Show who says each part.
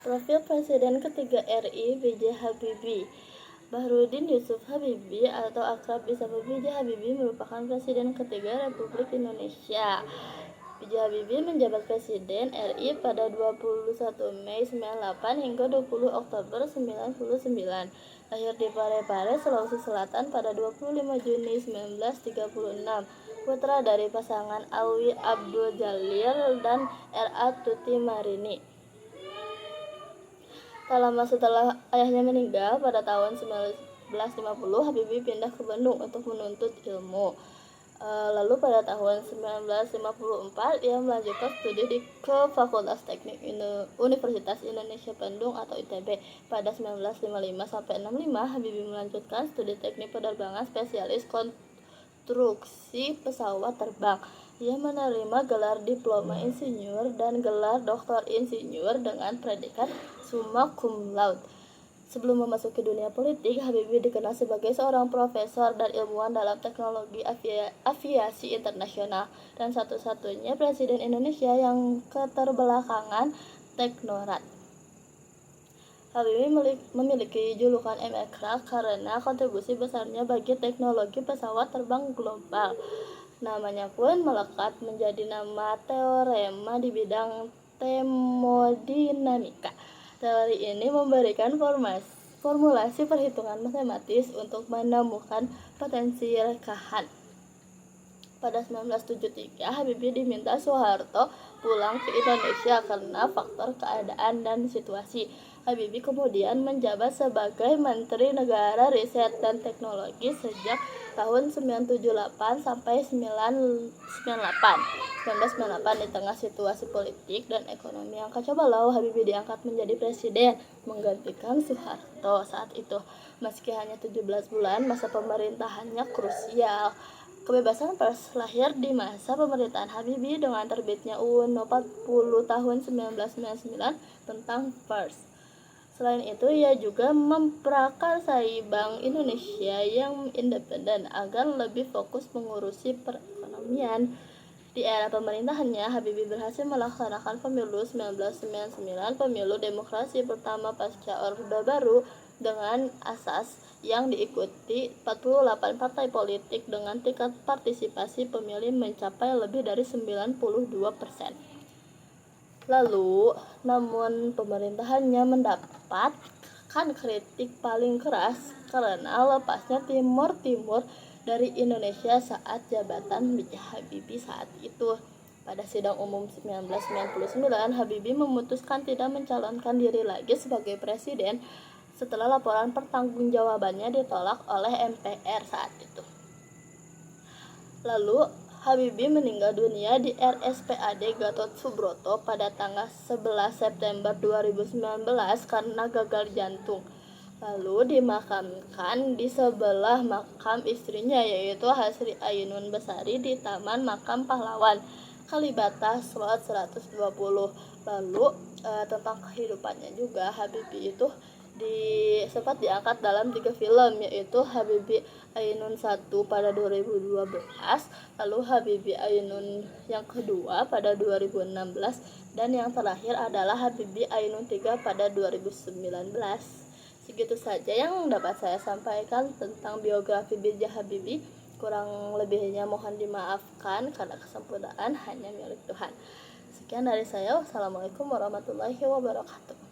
Speaker 1: Profil Presiden ketiga RI B.J. Habibie. Bahrudin Yusuf Habibie atau akrab disapa B.J. Habibie merupakan Presiden ketiga Republik Indonesia. B.J. Habibie menjabat Presiden RI pada 21 Mei 98 hingga 20 Oktober 99. Lahir di Parepare, Sulawesi Selatan pada 25 Juni 1936. Putra dari pasangan Alwi Abdul Jalil dan R.A. Tuti Marini. Tak lama setelah ayahnya meninggal pada tahun 1950, Habibie pindah ke Bandung untuk menuntut ilmu. Lalu pada tahun 1954 ia melanjutkan studi ke Fakultas Teknik Universitas Indonesia Bandung atau ITB. Pada 1955 sampai 65 Habibie melanjutkan studi teknik penerbangan spesialis konstruksi pesawat terbang. Ia menerima gelar diploma insinyur dan gelar doktor insinyur dengan predikat summa cum laude. Sebelum memasuki dunia politik, Habibie dikenal sebagai seorang profesor dan ilmuwan dalam teknologi aviasi internasional dan satu-satunya presiden Indonesia yang keterbelakangan teknorat. Habibie memiliki julukan Emekrag karena kontribusi besarnya bagi teknologi pesawat terbang global. Namanya pun melekat menjadi nama teorema di bidang termodinamika. Teori ini memberikan formulasi perhitungan matematis untuk menemukan potensi rekahan. Pada 1973, Habibie diminta Soeharto pulang ke Indonesia karena faktor keadaan dan situasi. Habibie kemudian menjabat sebagai Menteri Negara Riset dan Teknologi sejak tahun 1978 sampai 1998. Di tengah situasi politik dan ekonomi yang kacau balau, Habibie diangkat menjadi presiden menggantikan Soeharto saat itu. Meski hanya 17 bulan, masa pemerintahannya krusial. Kebebasan pers lahir di masa pemerintahan Habibie dengan terbitnya UU No 40 tahun 1999 tentang pers. Selain itu, ia juga memprakarsai Bank Indonesia yang independen agar lebih fokus mengurusi perekonomian. Di era pemerintahannya, Habibie berhasil melaksanakan pemilu 1999, pemilu demokrasi pertama pasca Orde Baru, dengan asas yang diikuti 48 partai politik dengan tingkat partisipasi pemilih mencapai lebih dari 92%. Lalu, namun pemerintahannya mendapatkan kritik paling keras karena lepasnya Timor dari Indonesia saat jabatan B.J. Habibie saat itu. Pada sidang umum 1999, Habibie memutuskan tidak mencalonkan diri lagi sebagai presiden setelah laporan pertanggungjawabannya ditolak oleh MPR saat itu. Lalu, Habibie meninggal dunia di RSPAD Gatot Subroto pada tanggal 11 September 2019 karena gagal jantung. Lalu dimakamkan di sebelah makam istrinya, yaitu Hasri Ainun Besari di Taman Makam Pahlawan, Kalibata, Slot 120. Lalu tentang kehidupannya juga, Habibie itu sempat diangkat dalam 3 film, yaitu Habibie Ainun 1 pada 2012, lalu Habibie Ainun yang kedua pada 2016, dan yang terakhir adalah Habibie Ainun 3 pada 2019. Segitu saja yang dapat saya sampaikan tentang biografi B.J. Habibie. Kurang lebihnya mohon dimaafkan karena kesempurnaan hanya milik Tuhan. Sekian dari saya. Wassalamualaikum warahmatullahi wabarakatuh.